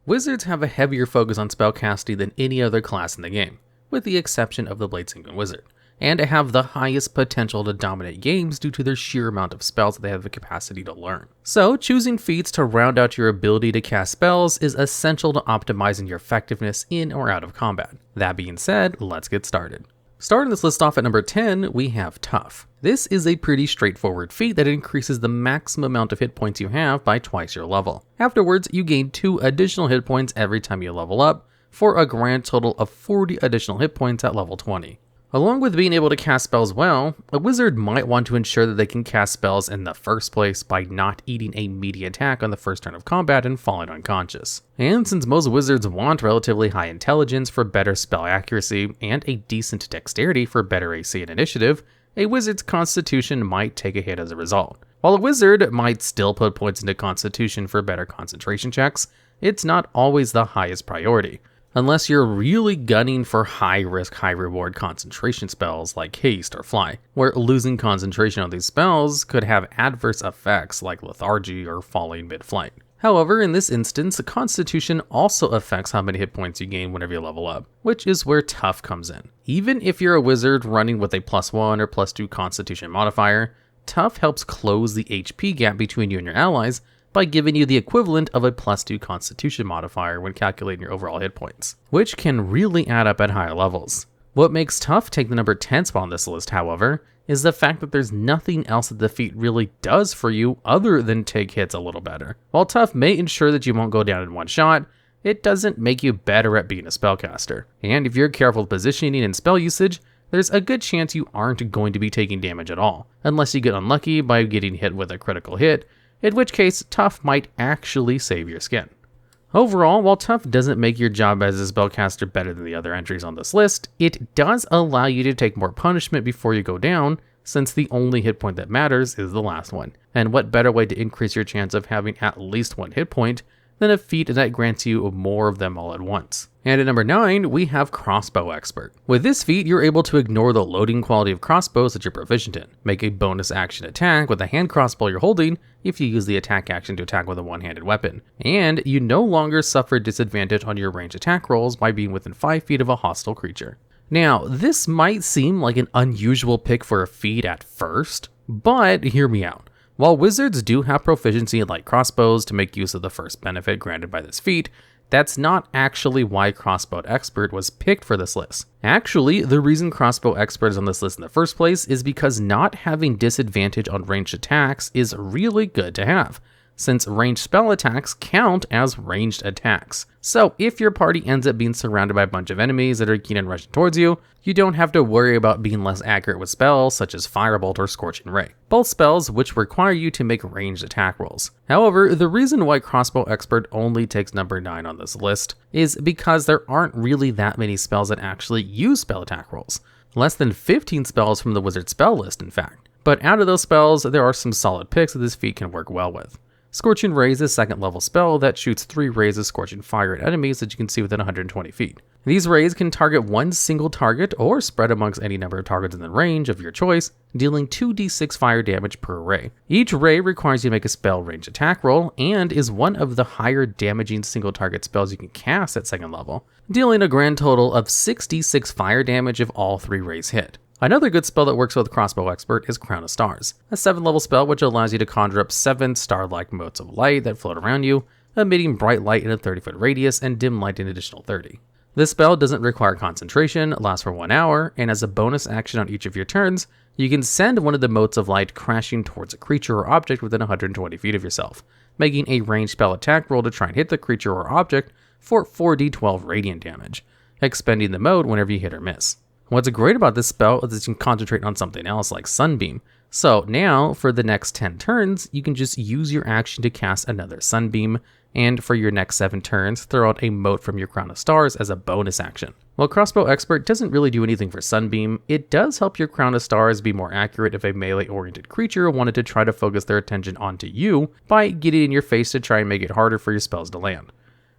Wizards have a heavier focus on spellcasting than any other class in the game, with the exception of the Bladesinging Wizard, and have the highest potential to dominate games due to their sheer amount of spells that they have the capacity to learn. So, choosing feats to round out your ability to cast spells is essential to optimizing your effectiveness in or out of combat. That being said, let's get started. Starting this list off at number 10, we have Tough. This is a pretty straightforward feat that increases the maximum amount of hit points you have by twice your level. Afterwards, you gain 2 additional hit points every time you level up, for a grand total of 40 additional hit points at level 20. Along with being able to cast spells well, a wizard might want to ensure that they can cast spells in the first place by not eating a meaty attack on the first turn of combat and falling unconscious. And since most wizards want relatively high intelligence for better spell accuracy and a decent dexterity for better AC and initiative, a wizard's constitution might take a hit as a result. While a wizard might still put points into constitution for better concentration checks, it's not always the highest priority. Unless you're really gunning for high-risk, high-reward concentration spells like Haste or Fly, where losing concentration on these spells could have adverse effects like lethargy or falling mid-flight. However, in this instance, Constitution also affects how many hit points you gain whenever you level up, which is where Tough comes in. Even if you're a wizard running with a +1 or +2 Constitution modifier, Tough helps close the HP gap between you and your allies by giving you the equivalent of a +2 Constitution modifier when calculating your overall hit points, which can really add up at higher levels. What makes Tough take the number 10 spot on this list, however, is the fact that there's nothing else that the feat really does for you other than take hits a little better. While Tough may ensure that you won't go down in one shot, it doesn't make you better at being a spellcaster. And if you're careful with positioning and spell usage, there's a good chance you aren't going to be taking damage at all, unless you get unlucky by getting hit with a critical hit, in which case Tough might actually save your skin. Overall, while Tough doesn't make your job as a spellcaster better than the other entries on this list, it does allow you to take more punishment before you go down, since the only hit point that matters is the last one. And what better way to increase your chance of having at least one hit point than a feat that grants you more of them all at once. And at number 9, we have Crossbow Expert. With this feat, you're able to ignore the loading quality of crossbows that you're proficient in, make a bonus action attack with a hand crossbow you're holding if you use the attack action to attack with a one-handed weapon, and you no longer suffer disadvantage on your ranged attack rolls by being within 5 feet of a hostile creature. Now, this might seem like an unusual pick for a feat at first, but hear me out. While wizards do have proficiency in light crossbows to make use of the first benefit granted by this feat, that's not actually why Crossbow Expert was picked for this list. Actually, the reason Crossbow Expert is on this list in the first place is because not having disadvantage on ranged attacks is really good to have, since ranged spell attacks count as ranged attacks. So if your party ends up being surrounded by a bunch of enemies that are keen on rushing towards you, you don't have to worry about being less accurate with spells such as Firebolt or Scorching Ray, both spells which require you to make ranged attack rolls. However, the reason why Crossbow Expert only takes number 9 on this list is because there aren't really that many spells that actually use spell attack rolls. Less than 15 spells from the wizard spell list, in fact. But out of those spells, there are some solid picks that this feat can work well with. Scorching Ray is a 2nd level spell that shoots 3 rays of scorching fire at enemies that you can see within 120 feet. These rays can target one single target or spread amongst any number of targets in the range of your choice, dealing 2d6 fire damage per ray. Each ray requires you to make a spell range attack roll and is one of the higher damaging single target spells you can cast at 2nd level, dealing a grand total of 66 fire damage if all 3 rays hit. Another good spell that works with Crossbow Expert is Crown of Stars, a 7th level spell which allows you to conjure up 7 star-like motes of light that float around you, emitting bright light in a 30-foot radius and dim light in an additional 30. This spell doesn't require concentration, lasts for 1 hour, and as a bonus action on each of your turns, you can send one of the motes of light crashing towards a creature or object within 120 feet of yourself, making a ranged spell attack roll to try and hit the creature or object for 4d12 radiant damage, expending the mote whenever you hit or miss. What's great about this spell is that you can concentrate on something else like Sunbeam. So now, for the next 10 turns, you can just use your action to cast another Sunbeam, and for your next 7 turns, throw out a mote from your Crown of Stars as a bonus action. While Crossbow Expert doesn't really do anything for Sunbeam, it does help your Crown of Stars be more accurate if a melee-oriented creature wanted to try to focus their attention onto you by getting in your face to try and make it harder for your spells to land.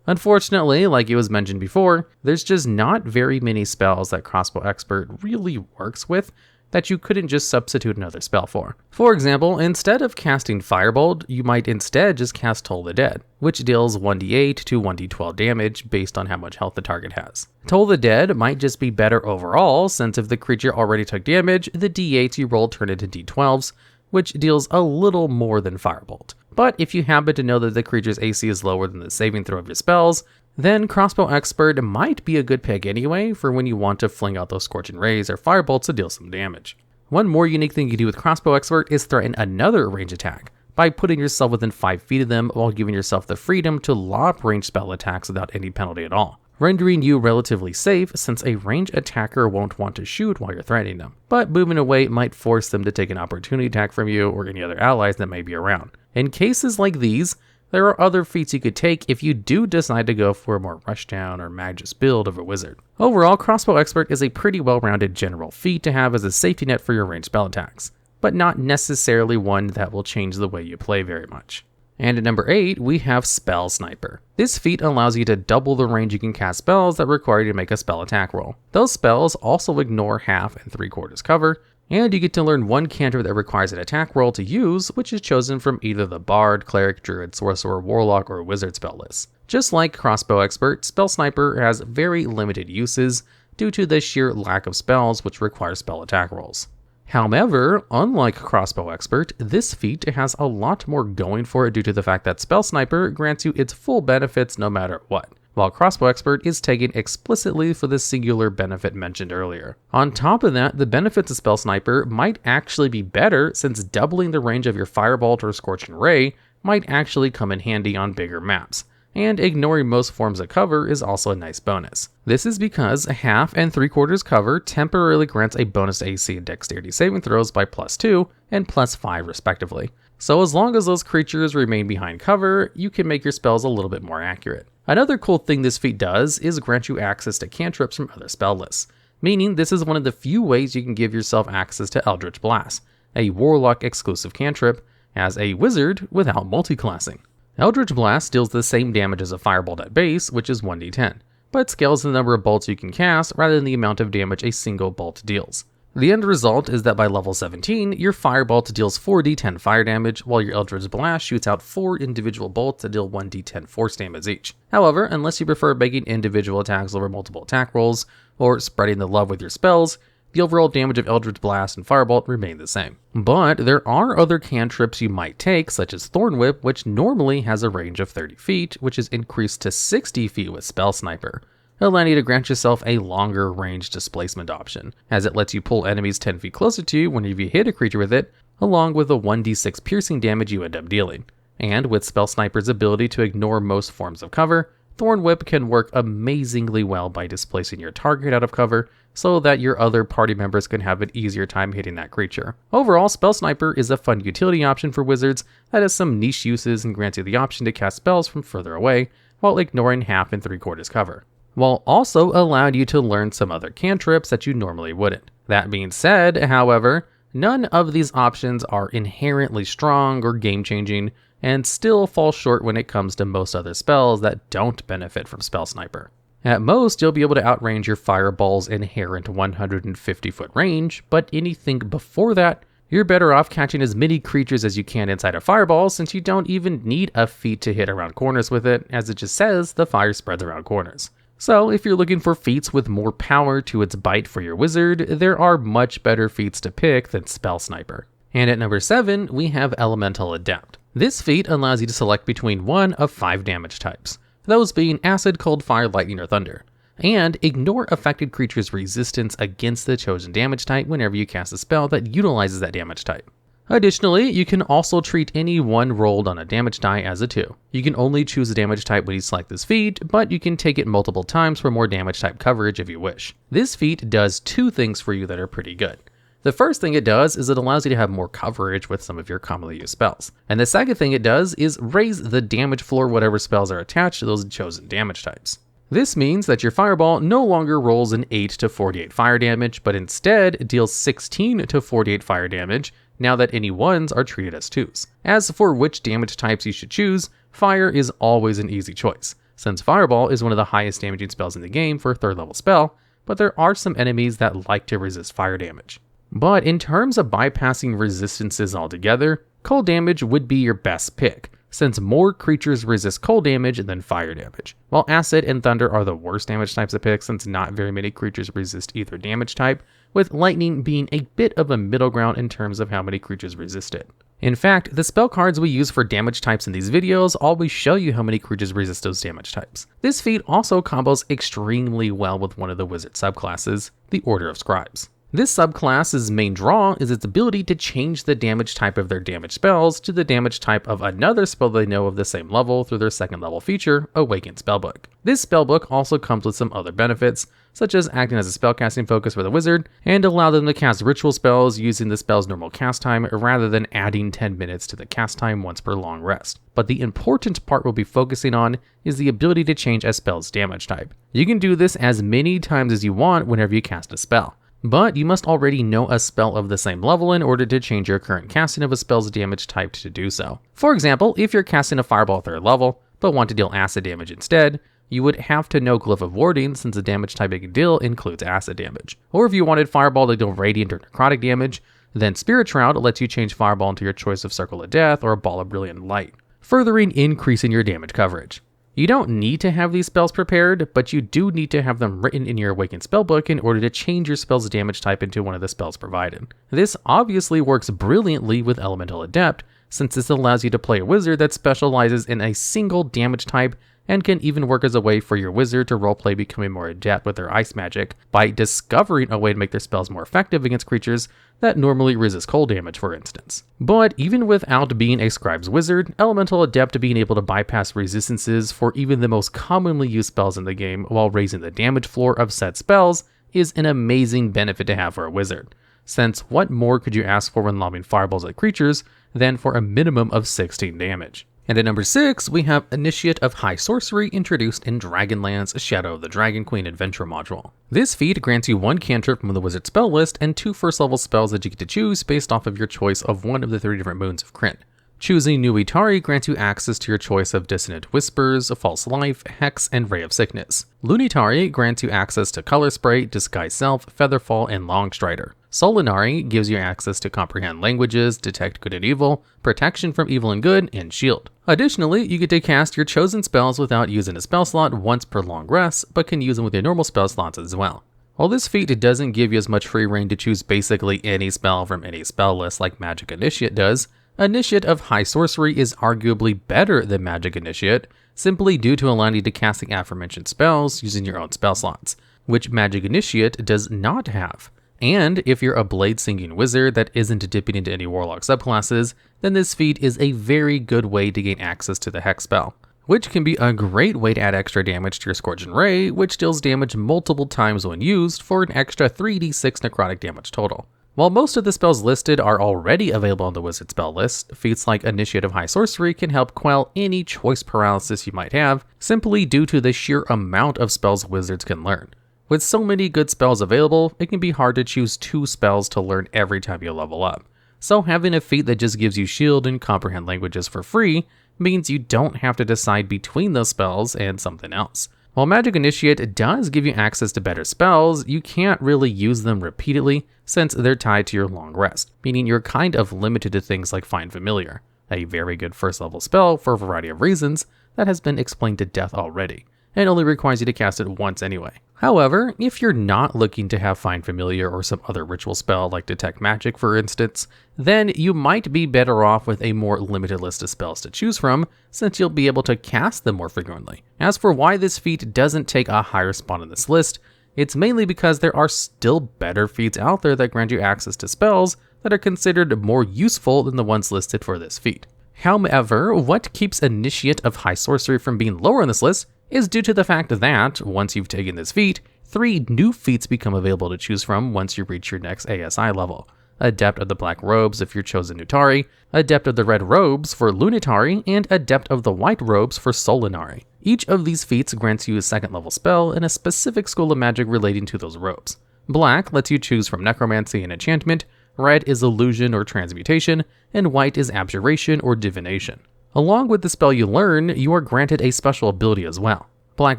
Unfortunately, like it was mentioned before, there's just not very many spells that Crossbow Expert really works with that you couldn't just substitute another spell for. For example, instead of casting Firebolt, you might instead just cast Toll the Dead, which deals 1d8 to 1d12 damage based on how much health the target has. Toll the Dead might just be better overall, since if the creature already took damage, the d8s you roll turn into d12s, which deals a little more than Firebolt. But if you happen to know that the creature's AC is lower than the saving throw of your spells, then Crossbow Expert might be a good pick anyway for when you want to fling out those Scorching Rays or Firebolts to deal some damage. One more unique thing you can do with Crossbow Expert is threaten another range attack by putting yourself within 5 feet of them while giving yourself the freedom to lob ranged spell attacks without any penalty at all, rendering you relatively safe since a ranged attacker won't want to shoot while you're threatening them, but moving away might force them to take an opportunity attack from you or any other allies that may be around. In cases like these, there are other feats you could take if you do decide to go for a more rushdown or Magus build of a wizard. Overall, Crossbow Expert is a pretty well-rounded general feat to have as a safety net for your ranged spell attacks, but not necessarily one that will change the way you play very much. And at number 8, we have Spell Sniper. This feat allows you to double the range you can cast spells that require you to make a spell attack roll. Those spells also ignore half and 3/4 cover, and you get to learn one cantrip that requires an attack roll to use, which is chosen from either the Bard, Cleric, Druid, Sorcerer, Warlock, or Wizard spell lists. Just like Crossbow Expert, Spell Sniper has very limited uses due to the sheer lack of spells which require spell attack rolls. However, unlike Crossbow Expert, this feat has a lot more going for it due to the fact that Spell Sniper grants you its full benefits no matter what, while Crossbow Expert is taken explicitly for the singular benefit mentioned earlier. On top of that, the benefits of Spell Sniper might actually be better since doubling the range of your Firebolt or Scorching Ray might actually come in handy on bigger maps, and ignoring most forms of cover is also a nice bonus. This is because half and 3/4 cover temporarily grants a bonus to AC and Dexterity saving throws by +2 and +5 respectively. So as long as those creatures remain behind cover, you can make your spells a little bit more accurate. Another cool thing this feat does is grant you access to cantrips from other spell lists, meaning this is one of the few ways you can give yourself access to Eldritch Blast, a Warlock exclusive cantrip, as a wizard without multiclassing. Eldritch Blast deals the same damage as a Firebolt at base, which is 1d10, but scales the number of bolts you can cast rather than the amount of damage a single bolt deals. The end result is that by level 17, your Firebolt deals 4d10 fire damage, while your Eldritch Blast shoots out 4 individual bolts that deal 1d10 force damage each. However, unless you prefer making individual attacks over multiple attack rolls, or spreading the love with your spells, the overall damage of Eldritch Blast and Firebolt remain the same. But there are other cantrips you might take, such as Thorn Whip, which normally has a range of 30 feet, which is increased to 60 feet with Spell Sniper, allowing you to grant yourself a longer range displacement option, as it lets you pull enemies 10 feet closer to you whenever you hit a creature with it, along with the 1d6 piercing damage you end up dealing. And with Spell Sniper's ability to ignore most forms of cover, Thorn Whip can work amazingly well by displacing your target out of cover, so that your other party members can have an easier time hitting that creature. Overall, Spell Sniper is a fun utility option for wizards that has some niche uses and grants you the option to cast spells from further away, while ignoring half and 3/4 cover, while also allowing you to learn some other cantrips that you normally wouldn't. That being said, however, none of these options are inherently strong or game-changing, and still fall short when it comes to most other spells that don't benefit from Spell Sniper. At most, you'll be able to outrange your Fireball's inherent 150-foot range, but anything before that, you're better off catching as many creatures as you can inside a Fireball, since you don't even need a feat to hit around corners with it, as it just says the fire spreads around corners. So if you're looking for feats with more power to its bite for your wizard, there are much better feats to pick than Spell Sniper. And at number 7, we have Elemental Adept. This feat allows you to select between one of 5 damage types, those being Acid, Cold, Fire, Lightning, or Thunder, and ignore affected creatures' resistance against the chosen damage type whenever you cast a spell that utilizes that damage type. Additionally, you can also treat any one rolled on a damage die as a 2. You can only choose a damage type when you select this feat, but you can take it multiple times for more damage type coverage if you wish. This feat does 2 things for you that are pretty good. The first thing it does is it allows you to have more coverage with some of your commonly used spells. And the second thing it does is raise the damage floor whatever spells are attached to those chosen damage types. This means that your Fireball no longer rolls an 8 to 48 fire damage, but instead deals 16 to 48 fire damage now that any 1s are treated as 2s. As for which damage types you should choose, Fire is always an easy choice, since Fireball is one of the highest damaging spells in the game for a 3rd level spell, but there are some enemies that like to resist fire damage. But in terms of bypassing resistances altogether, cold damage would be your best pick, since more creatures resist cold damage than fire damage, while acid and thunder are the worst damage types to pick since not very many creatures resist either damage type, with lightning being a bit of a middle ground in terms of how many creatures resist it. In fact, the spell cards we use for damage types in these videos always show you how many creatures resist those damage types. This feat also combos extremely well with one of the wizard subclasses, the Order of Scribes. This subclass's main draw is its ability to change the damage type of their damage spells to the damage type of another spell they know of the same level through their second level feature, Awakened Spellbook. This spellbook also comes with some other benefits, such as acting as a spellcasting focus for the wizard, and allow them to cast ritual spells using the spell's normal cast time rather than adding 10 minutes to the cast time once per long rest. But the important part we'll be focusing on is the ability to change a spell's damage type. You can do this as many times as you want whenever you cast a spell, but you must already know a spell of the same level in order to change your current casting of a spell's damage type to do so. For example, if you're casting a Fireball 3rd level, but want to deal acid damage instead, you would have to know Glyph of Warding since the damage type it can deal includes acid damage. Or if you wanted Fireball to deal radiant or necrotic damage, then Spirit Shroud lets you change Fireball into your choice of Circle of Death or a Ball of Brilliant Light, furthering increasing your damage coverage. You don't need to have these spells prepared, but you do need to have them written in your Awakened Spellbook in order to change your spell's damage type into one of the spells provided. This obviously works brilliantly with Elemental Adept, since this allows you to play a wizard that specializes in a single damage type and can even work as a way for your wizard to roleplay becoming more adept with their ice magic by discovering a way to make their spells more effective against creatures that normally resist cold damage, for instance. But even without being a scribe's wizard, Elemental Adept being able to bypass resistances for even the most commonly used spells in the game while raising the damage floor of said spells is an amazing benefit to have for a wizard, since what more could you ask for when lobbing fireballs at creatures than for a minimum of 16 damage. And at number 6, we have Initiate of High Sorcery introduced in Dragonlance's Shadow of the Dragon Queen Adventure module. This feat grants you 1 cantrip from the wizard spell list and 2 first level spells that you get to choose based off of your choice of one of the 3 different moons of Kryn. Choosing Nuitari grants you access to your choice of Dissonant Whispers, False Life, Hex, and Ray of Sickness. Lunitari grants you access to Color Spray, Disguise Self, Featherfall, and Longstrider. Solinari gives you access to Comprehend Languages, Detect Good and Evil, Protection from Evil and Good, and Shield. Additionally, you get to cast your chosen spells without using a spell slot once per long rest, but can use them with your normal spell slots as well. While this feat doesn't give you as much free reign to choose basically any spell from any spell list like Magic Initiate does, Initiate of High Sorcery is arguably better than Magic Initiate, simply due to allowing you to cast the aforementioned spells using your own spell slots, which Magic Initiate does not have. And if you're a Bladesinging Wizard that isn't dipping into any Warlock subclasses, then this feat is a very good way to gain access to the Hex spell, which can be a great way to add extra damage to your Scorching Ray, which deals damage multiple times when used for an extra 3d6 necrotic damage total. While most of the spells listed are already available on the wizard spell list, feats like Initiate of High Sorcery can help quell any choice paralysis you might have, simply due to the sheer amount of spells wizards can learn. With so many good spells available, it can be hard to choose 2 spells to learn every time you level up. So having a feat that just gives you Shield and Comprehend Languages for free means you don't have to decide between those spells and something else. While Magic Initiate does give you access to better spells, you can't really use them repeatedly since they're tied to your long rest, meaning you're kind of limited to things like Find Familiar, a very good first level spell for a variety of reasons that has been explained to death already, and only requires you to cast it once anyway. However, if you're not looking to have Find Familiar or some other ritual spell like Detect Magic for instance, then you might be better off with a more limited list of spells to choose from, since you'll be able to cast them more frequently. As for why this feat doesn't take a higher spot on this list, it's mainly because there are still better feats out there that grant you access to spells that are considered more useful than the ones listed for this feat. However, what keeps Initiate of High Sorcery from being lower on this list is due to the fact that, once you've taken this feat, 3 new feats become available to choose from once you reach your next ASI level. Adept of the Black Robes if you're chosen Nutari, Adept of the Red Robes for Lunitari, and Adept of the White Robes for Solinari. Each of these feats grants you a 2nd level spell in a specific school of magic relating to those robes. Black lets you choose from Necromancy and Enchantment, Red is Illusion or Transmutation, and White is Abjuration or Divination. Along with the spell you learn, you are granted a special ability as well. Black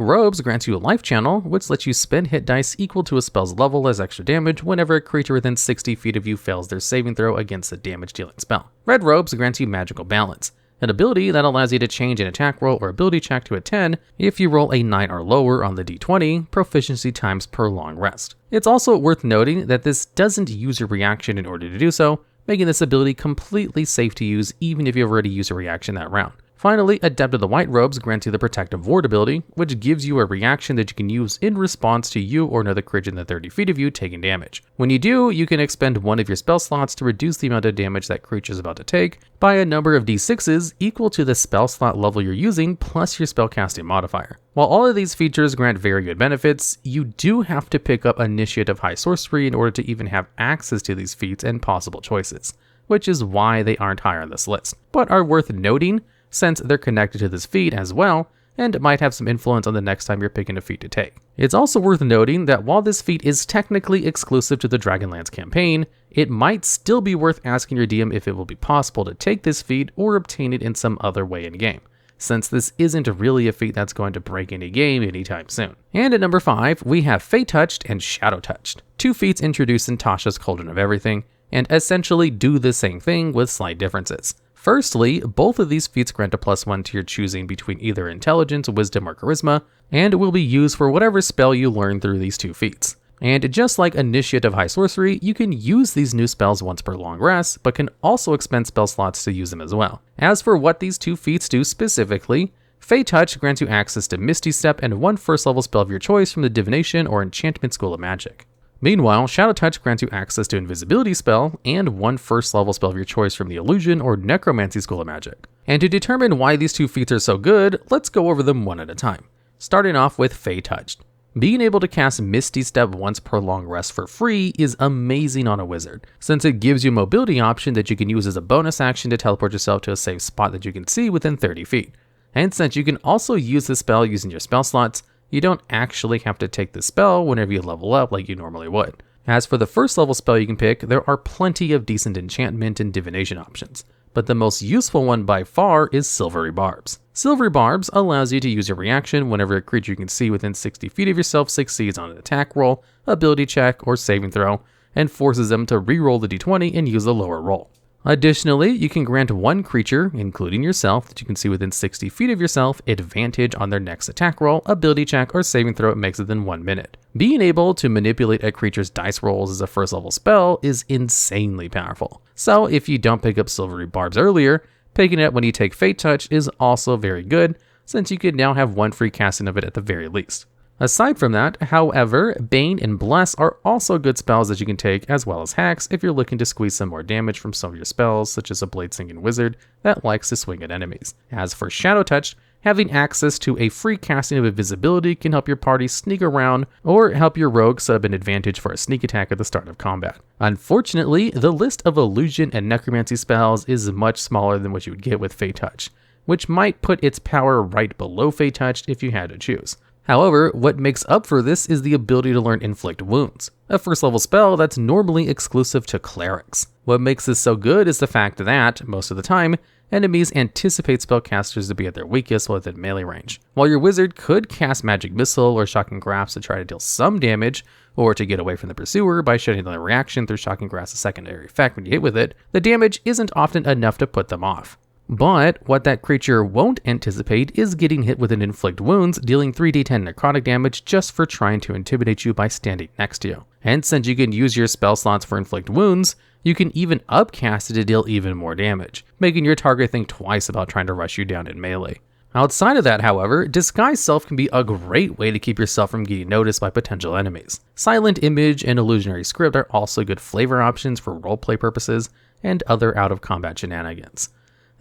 Robes grants you a life channel, which lets you spend hit dice equal to a spell's level as extra damage whenever a creature within 60 feet of you fails their saving throw against a damage-dealing spell. Red Robes grants you magical balance, an ability that allows you to change an attack roll or ability check to a 10 if you roll a 9 or lower on the d20, proficiency times per long rest. It's also worth noting that this doesn't use your reaction in order to do so, making this ability completely safe to use even if you've already used a reaction that round. Finally, Adept of the White Robes grants you the Protective Ward ability, which gives you a reaction that you can use in response to you or another creature within 30 feet of you taking damage. When you do, you can expend one of your spell slots to reduce the amount of damage that creature is about to take by a number of d6s equal to the spell slot level you're using plus your spellcasting modifier. While all of these features grant very good benefits, you do have to pick up Initiative High Sorcery in order to even have access to these feats and possible choices, which is why they aren't higher on this list, but are worth noting since they're connected to this feat as well, and might have some influence on the next time you're picking a feat to take. It's also worth noting that while this feat is technically exclusive to the Dragonlance campaign, it might still be worth asking your DM if it will be possible to take this feat or obtain it in some other way in-game, since this isn't really a feat that's going to break any game anytime soon. And at number 5, we have Fey Touched and Shadow Touched, two feats introduced in Tasha's Cauldron of Everything, and essentially do the same thing with slight differences. Firstly, both of these feats grant a +1 to your choosing between either Intelligence, Wisdom, or Charisma, and will be used for whatever spell you learn through these two feats. And just like Initiative High Sorcery, you can use these new spells once per long rest, but can also expend spell slots to use them as well. As for what these two feats do specifically, Fey Touch grants you access to Misty Step and one first level spell of your choice from the Divination or Enchantment School of Magic. Meanwhile, Shadow Touch grants you access to Invisibility Spell and one first level spell of your choice from the Illusion or Necromancy School of Magic. And to determine why these two feats are so good, let's go over them one at a time. Starting off with Fey Touched. Being able to cast Misty Step once per long rest for free is amazing on a wizard, since it gives you a mobility option that you can use as a bonus action to teleport yourself to a safe spot that you can see within 30 feet. And since you can also use this spell using your spell slots, you don't actually have to take the spell whenever you level up like you normally would. As for the first level spell you can pick, there are plenty of decent enchantment and divination options, but the most useful one by far is Silvery Barbs. Silvery Barbs allows you to use your reaction whenever a creature you can see within 60 feet of yourself succeeds on an attack roll, ability check, or saving throw, and forces them to re-roll the d20 and use a lower roll. Additionally, you can grant one creature, including yourself, that you can see within 60 feet of yourself, advantage on their next attack roll, ability check, or saving throw it makes within 1 minute. Being able to manipulate a creature's dice rolls as a first level spell is insanely powerful. So if you don't pick up Silvery Barbs earlier, picking it up when you take Fey Touch is also very good, since you can now have one free casting of it at the very least. Aside from that, however, Bane and Bless are also good spells that you can take, as well as hacks if you're looking to squeeze some more damage from some of your spells, such as a Bladesinging Wizard that likes to swing at enemies. As for Shadow Touch, having access to a free casting of invisibility can help your party sneak around or help your rogue set up an advantage for a sneak attack at the start of combat. Unfortunately, the list of illusion and necromancy spells is much smaller than what you would get with Fey Touch, which might put its power right below Fey Touch if you had to choose. However, what makes up for this is the ability to learn Inflict Wounds, a first level spell that's normally exclusive to clerics. What makes this so good is the fact that, most of the time, enemies anticipate spellcasters to be at their weakest within melee range. While your wizard could cast Magic Missile or Shocking Grasp to try to deal some damage, or to get away from the pursuer by shutting down the reaction through Shocking Grasp's secondary effect when you hit with it, the damage isn't often enough to put them off. But what that creature won't anticipate is getting hit with an Inflict Wounds, dealing 3d10 necrotic damage just for trying to intimidate you by standing next to you. And since you can use your spell slots for Inflict Wounds, you can even upcast it to deal even more damage, making your target think twice about trying to rush you down in melee. Outside of that, however, Disguise Self can be a great way to keep yourself from getting noticed by potential enemies. Silent Image and Illusionary Script are also good flavor options for roleplay purposes and other out-of-combat shenanigans.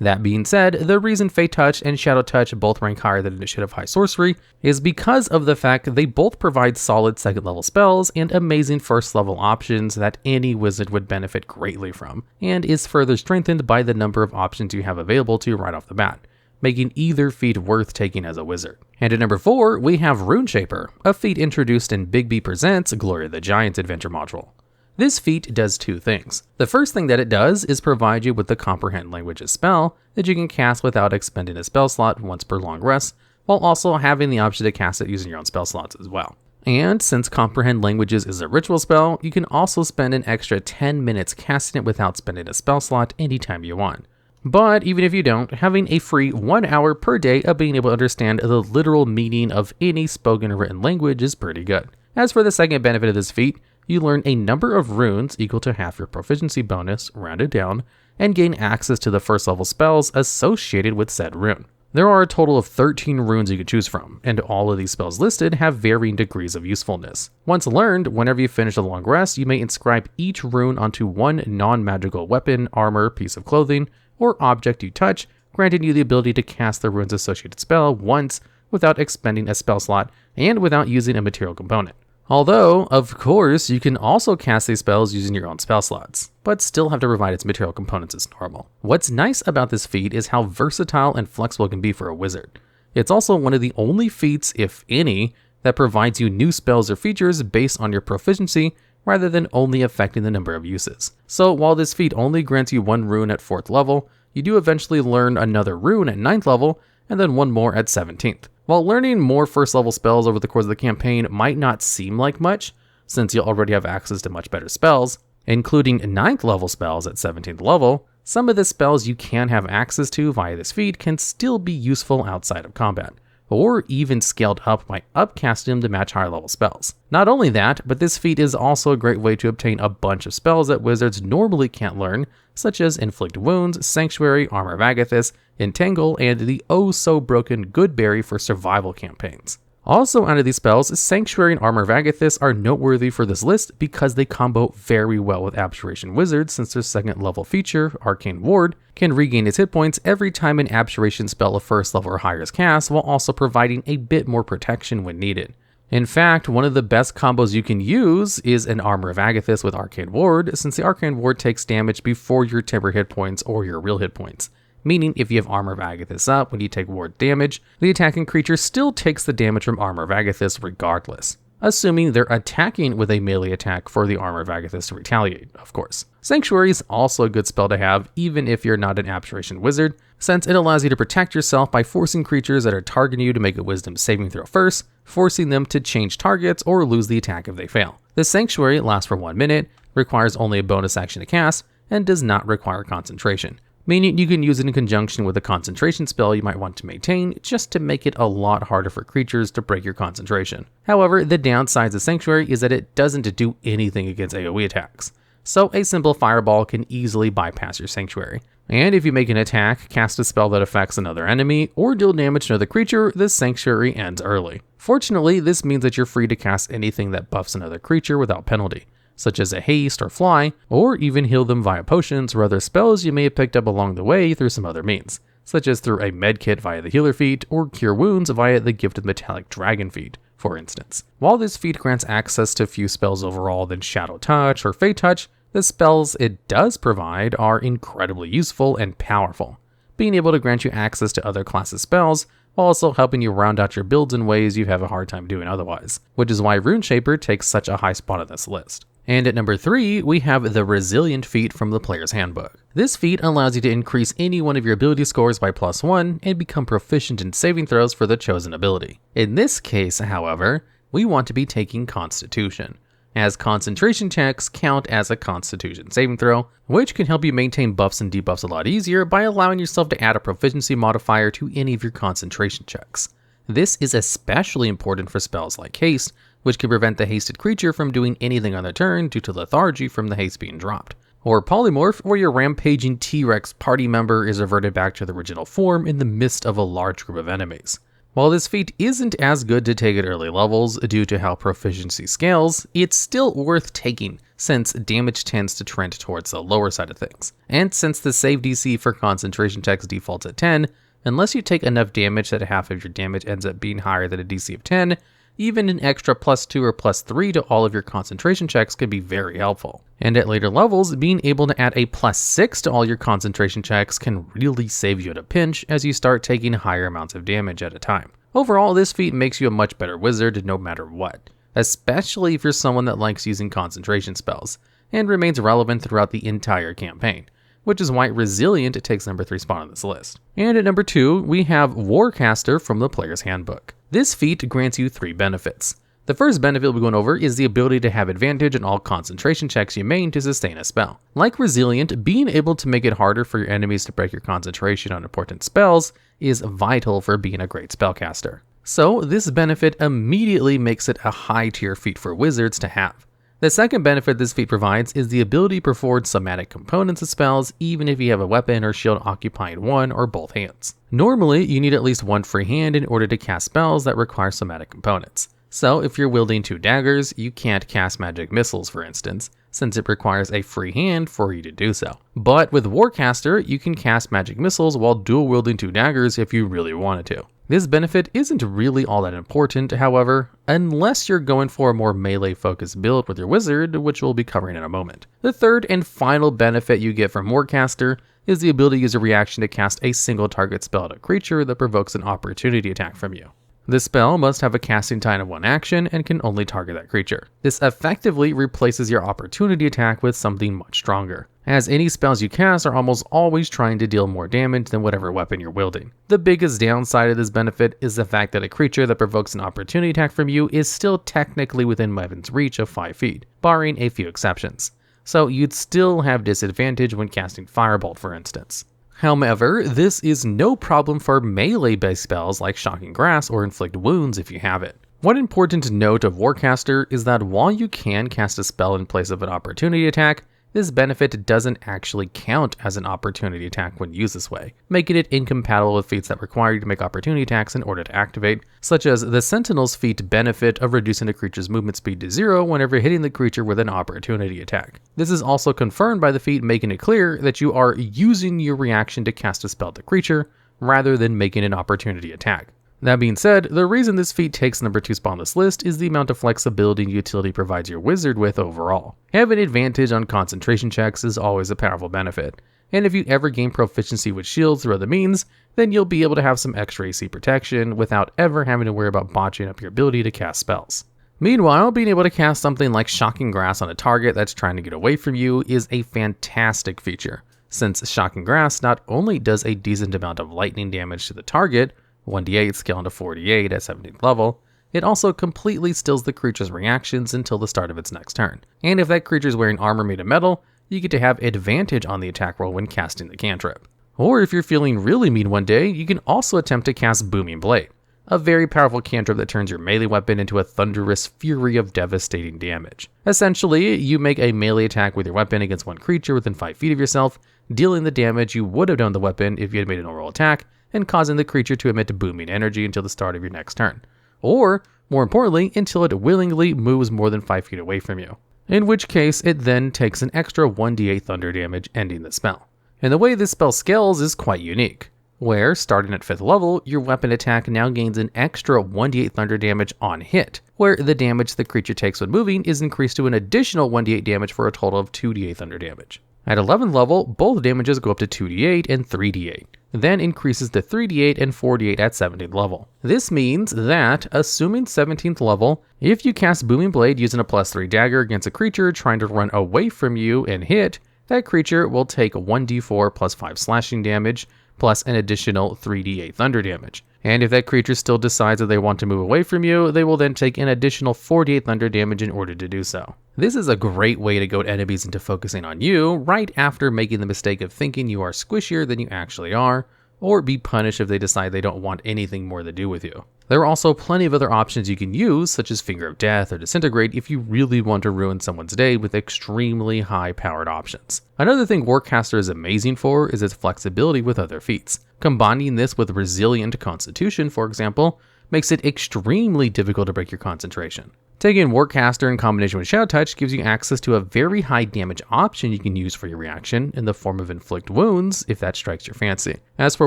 That being said, the reason Fey Touch and Shadow Touch both rank higher than Initiative High Sorcery is because of the fact they both provide solid second level spells and amazing first level options that any wizard would benefit greatly from, and is further strengthened by the number of options you have available to you right off the bat, making either feat worth taking as a wizard. And at number 4, we have Rune Shaper, a feat introduced in Big B Presents Glory of the Giants adventure module. This feat does two things. The first thing that it does is provide you with the Comprehend Languages spell that you can cast without expending a spell slot once per long rest, while also having the option to cast it using your own spell slots as well. And since Comprehend Languages is a ritual spell, you can also spend an extra 10 minutes casting it without spending a spell slot anytime you want. But even if you don't, having a free 1 hour per day of being able to understand the literal meaning of any spoken or written language is pretty good. As for the second benefit of this feat, you learn a number of runes equal to half your proficiency bonus, rounded down, and gain access to the first level spells associated with said rune. There are a total of 13 runes you can choose from, and all of these spells listed have varying degrees of usefulness. Once learned, whenever you finish a long rest, you may inscribe each rune onto one non-magical weapon, armor, piece of clothing, or object you touch, granting you the ability to cast the rune's associated spell once without expending a spell slot and without using a material component. Although, of course, you can also cast these spells using your own spell slots, but still have to provide its material components as normal. What's nice about this feat is how versatile and flexible it can be for a wizard. It's also one of the only feats, if any, that provides you new spells or features based on your proficiency rather than only affecting the number of uses. So while this feat only grants you one rune at 4th level, you do eventually learn another rune at 9th level, and then one more at 17th. While learning more first level spells over the course of the campaign might not seem like much, since you'll already have access to much better spells, including 9th level spells at 17th level, some of the spells you can have access to via this feat can still be useful outside of combat, or even scaled up by upcasting them to match higher level spells. Not only that, but this feat is also a great way to obtain a bunch of spells that wizards normally can't learn, such as Inflict Wounds, Sanctuary, Armor of Agathis, Entangle, and the oh-so-broken Goodberry for survival campaigns. Also out of these spells, Sanctuary and Armor of Agathis are noteworthy for this list because they combo very well with Abjuration Wizard, since their second level feature, Arcane Ward, can regain its hit points every time an Abjuration spell of first level or higher is cast, while also providing a bit more protection when needed. In fact, one of the best combos you can use is an Armor of Agathis with Arcane Ward, since the Arcane Ward takes damage before your temporary hit points or your real hit points. Meaning if you have Armor of Agathis up when you take ward damage, the attacking creature still takes the damage from Armor of Agathis regardless, assuming they're attacking with a melee attack for the Armor of Agathis to retaliate, of course. Sanctuary is also a good spell to have even if you're not an Abjuration Wizard, since it allows you to protect yourself by forcing creatures that are targeting you to make a Wisdom saving throw first, forcing them to change targets or lose the attack if they fail. The Sanctuary lasts for 1 minute, requires only a bonus action to cast, and does not require concentration, meaning you can use it in conjunction with a concentration spell you might want to maintain just to make it a lot harder for creatures to break your concentration. However, the downside of Sanctuary is that it doesn't do anything against AoE attacks, so a simple fireball can easily bypass your Sanctuary. And if you make an attack, cast a spell that affects another enemy, or deal damage to another creature, the Sanctuary ends early. Fortunately, this means that you're free to cast anything that buffs another creature without penalty, such as a haste or fly, or even heal them via potions or other spells you may have picked up along the way through some other means, such as through a medkit via the healer feat, or cure wounds via the gifted metallic dragon feat, for instance. While this feat grants access to few spells overall than Shadow Touch or Fey Touch, the spells it does provide are incredibly useful and powerful, being able to grant you access to other classes' spells, while also helping you round out your builds in ways you have a hard time doing otherwise, which is why Rune Shaper takes such a high spot on this list. And at number 3, we have the Resilient feat from the Player's Handbook. This feat allows you to increase any one of your ability scores by +1 and become proficient in saving throws for the chosen ability. In this case, however, we want to be taking Constitution, as concentration checks count as a Constitution saving throw, which can help you maintain buffs and debuffs a lot easier by allowing yourself to add a proficiency modifier to any of your concentration checks. This is especially important for spells like Haste, which can prevent the hasted creature from doing anything on their turn due to lethargy from the haste being dropped. Or Polymorph, where your rampaging T-Rex party member is reverted back to the original form in the midst of a large group of enemies. While this feat isn't as good to take at early levels due to how proficiency scales, it's still worth taking since damage tends to trend towards the lower side of things. And since the save DC for concentration checks defaults at 10, unless you take enough damage that half of your damage ends up being higher than a DC of 10, even an extra +2 or +3 to all of your concentration checks can be very helpful. And at later levels, being able to add a +6 to all your concentration checks can really save you at a pinch as you start taking higher amounts of damage at a time. Overall, this feat makes you a much better wizard no matter what, especially if you're someone that likes using concentration spells, and remains relevant throughout the entire campaign, which is why Resilient takes number 3 spot on this list. And at number 2, we have Warcaster from the Player's Handbook. This feat grants you 3 benefits. The first benefit we'll be going over is the ability to have advantage in all concentration checks you main to sustain a spell. Like Resilient, being able to make it harder for your enemies to break your concentration on important spells is vital for being a great spellcaster. So this benefit immediately makes it a high tier feat for wizards to have. The second benefit this feat provides is the ability to perform somatic components of spells even if you have a weapon or shield occupying one or both hands. Normally, you need at least one free hand in order to cast spells that require somatic components. So if you're wielding 2 daggers, you can't cast magic missiles, for instance, since it requires a free hand for you to do so. But with Warcaster, you can cast magic missiles while dual wielding 2 daggers if you really wanted to. This benefit isn't really all that important, however, unless you're going for a more melee focused build with your wizard, which we'll be covering in a moment. The third and final benefit you get from Warcaster is the ability to use a reaction to cast a single target spell at a creature that provokes an opportunity attack from you. This spell must have a casting time of 1 action and can only target that creature. This effectively replaces your opportunity attack with something much stronger, as any spells you cast are almost always trying to deal more damage than whatever weapon you're wielding. The biggest downside of this benefit is the fact that a creature that provokes an opportunity attack from you is still technically within weapon's reach of 5 feet, barring a few exceptions. So you'd still have disadvantage when casting Firebolt, for instance. However, this is no problem for melee-based spells like Shocking Grasp or Inflict Wounds if you have it. One important note of Warcaster is that while you can cast a spell in place of an opportunity attack, this benefit doesn't actually count as an opportunity attack when used this way, making it incompatible with feats that require you to make opportunity attacks in order to activate, such as the Sentinel's feat benefit of reducing a creature's movement speed to 0 whenever hitting the creature with an opportunity attack. This is also confirmed by the feat making it clear that you are using your reaction to cast a spell at the creature, rather than making an opportunity attack. That being said, the reason this feat takes number 2 spot on this list is the amount of flexibility and utility it provides your wizard with overall. Having advantage on concentration checks is always a powerful benefit, and if you ever gain proficiency with shields through other means, then you'll be able to have some extra AC protection without ever having to worry about botching up your ability to cast spells. Meanwhile, being able to cast something like Shocking Grasp on a target that's trying to get away from you is a fantastic feature, since Shocking Grasp not only does a decent amount of lightning damage to the target, 1d8 scaled to 4d8 at 17th level, it also completely stills the creature's reactions until the start of its next turn. And if that creature is wearing armor made of metal, you get to have advantage on the attack roll when casting the cantrip. Or if you're feeling really mean one day, you can also attempt to cast Booming Blade, a very powerful cantrip that turns your melee weapon into a thunderous fury of devastating damage. Essentially, you make a melee attack with your weapon against one creature within 5 feet of yourself, dealing the damage you would have done to the weapon if you had made a normal attack, and causing the creature to emit booming energy until the start of your next turn. Or, more importantly, until it willingly moves more than 5 feet away from you. In which case, it then takes an extra 1d8 thunder damage, ending the spell. And the way this spell scales is quite unique, where, starting at 5th level, your weapon attack now gains an extra 1d8 thunder damage on hit, where the damage the creature takes when moving is increased to an additional 1d8 damage for a total of 2d8 thunder damage. At 11th level, both damages go up to 2d8 and 3d8, then increases to 3d8 and 4d8 at 17th level. This means that, assuming 17th level, if you cast Booming Blade using a +3 dagger against a creature trying to run away from you and hit, that creature will take 1d4 plus 5 slashing damage, plus an additional 3d8 thunder damage. And if that creature still decides that they want to move away from you, they will then take an additional 4d8 thunder damage in order to do so. This is a great way to goad enemies into focusing on you right after making the mistake of thinking you are squishier than you actually are, or be punished if they decide they don't want anything more to do with you. There are also plenty of other options you can use, such as Finger of Death or Disintegrate, if you really want to ruin someone's day with extremely high-powered options. Another thing Warcaster is amazing for is its flexibility with other feats. Combining this with Resilient Constitution, for example, makes it extremely difficult to break your concentration. Taking Warcaster in combination with Shadow Touch gives you access to a very high damage option you can use for your reaction in the form of Inflict Wounds, if that strikes your fancy. As for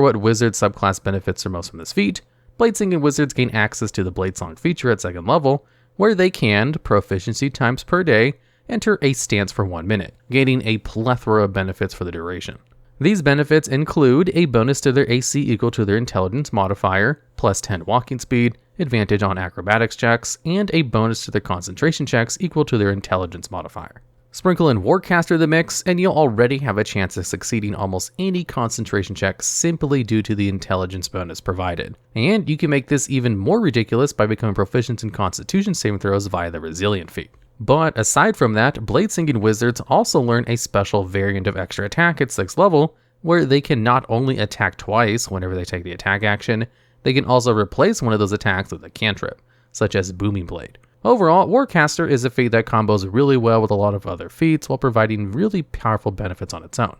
what wizard subclass benefits are most from this feat, Bladesinging Wizards gain access to the Bladesong feature at 2nd level, where they can, proficiency times per day, enter a stance for 1 minute, gaining a plethora of benefits for the duration. These benefits include a bonus to their AC equal to their intelligence modifier, plus 10 walking speed, advantage on acrobatics checks, and a bonus to their concentration checks equal to their intelligence modifier. Sprinkle in Warcaster in the mix, and you'll already have a chance of succeeding almost any concentration check simply due to the intelligence bonus provided. And you can make this even more ridiculous by becoming proficient in Constitution saving throws via the Resilient feat. But aside from that, Bladesinging Wizards also learn a special variant of extra attack at 6th level, where they can not only attack twice whenever they take the attack action, they can also replace one of those attacks with a cantrip, such as Booming Blade. Overall, Warcaster is a feat that combos really well with a lot of other feats while providing really powerful benefits on its own,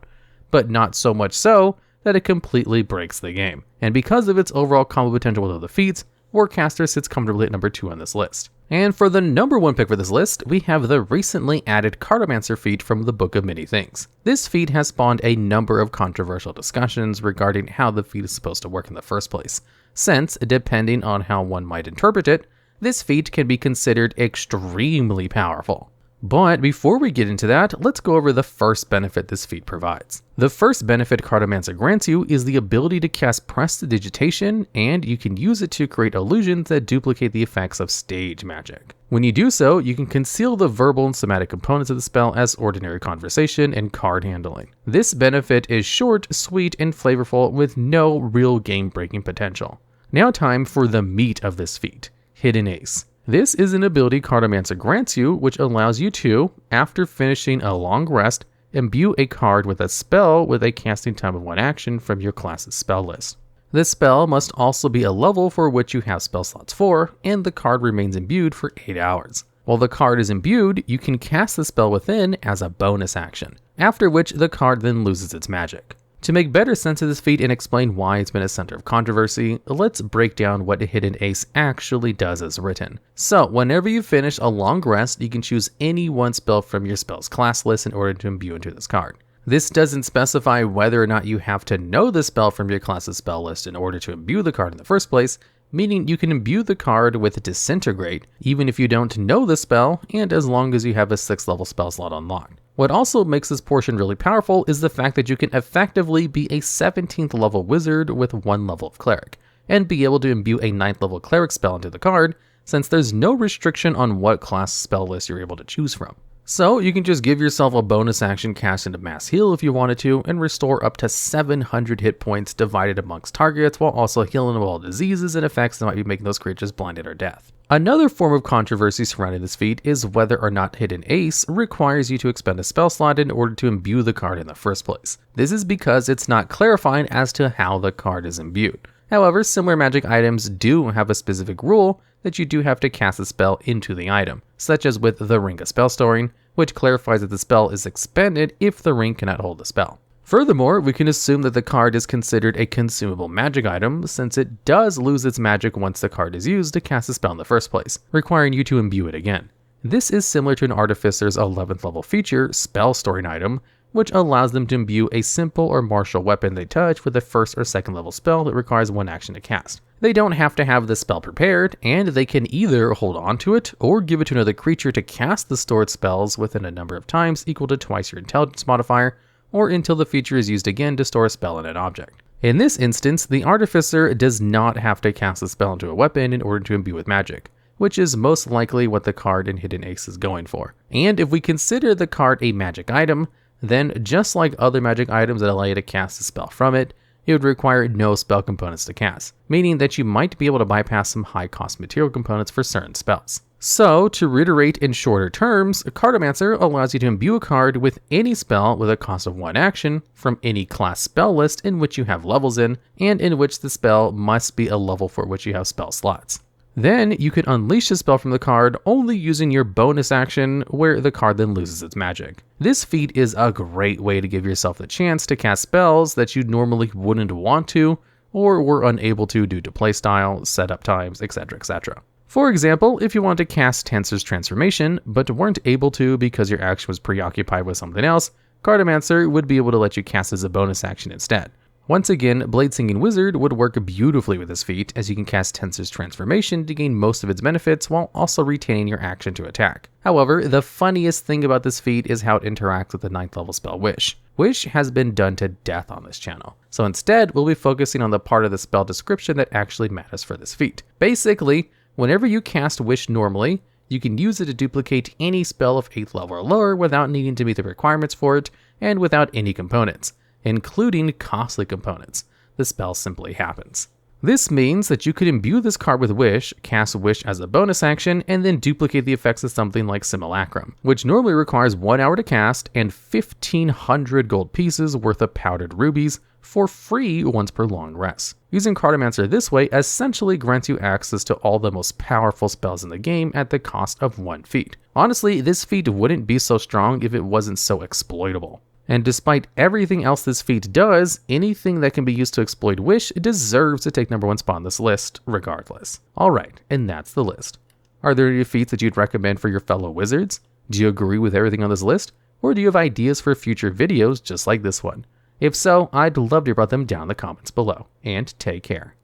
but not so much so that it completely breaks the game. And because of its overall combo potential with other feats, Warcaster sits comfortably at number 2 on this list. And for the number 1 pick for this list, we have the recently added Cartomancer feat from the Book of Many Things. This feat has spawned a number of controversial discussions regarding how the feat is supposed to work in the first place, since, depending on how one might interpret it, this feat can be considered extremely powerful. But before we get into that, let's go over the first benefit this feat provides. The first benefit Cartomancer grants you is the ability to cast Prestidigitation, and you can use it to create illusions that duplicate the effects of stage magic. When you do so, you can conceal the verbal and somatic components of the spell as ordinary conversation and card handling. This benefit is short, sweet, and flavorful with no real game-breaking potential. Now time for the meat of this feat. Hidden Ace. This is an ability Cartomancer grants you, which allows you to, after finishing a long rest, imbue a card with a spell with a casting time of 1 action from your class's spell list. This spell must also be a level for which you have spell slots for, and the card remains imbued for 8 hours. While the card is imbued, you can cast the spell within as a bonus action, after which the card then loses its magic. To make better sense of this feat and explain why it's been a center of controversy, let's break down what a Hidden Ace actually does as written. So, whenever you finish a long rest, you can choose any one spell from your spell's class list in order to imbue into this card. This doesn't specify whether or not you have to know the spell from your class's spell list in order to imbue the card in the first place, meaning you can imbue the card with Disintegrate, even if you don't know the spell, and as long as you have a 6th level spell slot unlocked. What also makes this portion really powerful is the fact that you can effectively be a 17th level wizard with 1 level of cleric, and be able to imbue a 9th level cleric spell into the card, since there's no restriction on what class spell list you're able to choose from. So you can just give yourself a bonus action cast into Mass Heal if you wanted to, and restore up to 700 hit points divided amongst targets, while also healing all diseases and effects that might be making those creatures blinded or death. Another form of controversy surrounding this feat is whether or not Hidden Ace requires you to expend a spell slot in order to imbue the card in the first place. This is because it's not clarified as to how the card is imbued. However, similar magic items do have a specific rule that you do have to cast a spell into the item, such as with the Ring of Spell Storing, which clarifies that the spell is expended if the ring cannot hold the spell. Furthermore, we can assume that the card is considered a consumable magic item, since it does lose its magic once the card is used to cast a spell in the first place, requiring you to imbue it again. This is similar to an Artificer's 11th level feature, Spell Storing item, which allows them to imbue a simple or martial weapon they touch with a 1st or 2nd level spell that requires 1 action to cast. They don't have to have the spell prepared, and they can either hold on to it or give it to another creature to cast the stored spells within a number of times equal to twice your intelligence modifier, or until the feature is used again to store a spell in an object. In this instance, the Artificer does not have to cast the spell into a weapon in order to imbue with magic, which is most likely what the card in Hidden Ace is going for. And if we consider the card a magic item, then just like other magic items that allow you to cast a spell from it, it would require no spell components to cast, meaning that you might be able to bypass some high cost material components for certain spells. So, to reiterate in shorter terms, Cartomancer allows you to imbue a card with any spell with a cost of 1 action from any class spell list in which you have levels in, and in which the spell must be a level for which you have spell slots. Then, you can unleash the spell from the card only using your bonus action, where the card then loses its magic. This feat is a great way to give yourself the chance to cast spells that you normally wouldn't want to, or were unable to due to playstyle, setup times, etc, etc. For example, if you want to cast Tensor's Transformation, but weren't able to because your action was preoccupied with something else, Cartomancer would be able to let you cast as a bonus action instead. Once again, Bladesinging Wizard would work beautifully with this feat, as you can cast Tensor's Transformation to gain most of its benefits while also retaining your action to attack. However, the funniest thing about this feat is how it interacts with the 9th level spell Wish. Wish has been done to death on this channel, so instead we'll be focusing on the part of the spell description that actually matters for this feat. Basically, whenever you cast Wish normally, You can use it to duplicate any spell of 8th level or lower without needing to meet the requirements for it, and without any components, including costly components. The spell simply happens. This means that you could imbue this card with Wish, cast Wish as a bonus action, and then duplicate the effects of something like Simulacrum, which normally requires 1 hour to cast and 1,500 gold pieces worth of powdered rubies for free once per long rest. Using Cartomancer this way essentially grants you access to all the most powerful spells in the game at the cost of 1 feat. Honestly, this feat wouldn't be so strong if it wasn't so exploitable. And despite everything else this feat does, anything that can be used to exploit Wish deserves to take #1 spot on this list, regardless. Alright, and that's the list. Are there any feats that you'd recommend for your fellow wizards? Do you agree with everything on this list? Or do you have ideas for future videos just like this one? If so, I'd love to hear about them down in the comments below. And take care.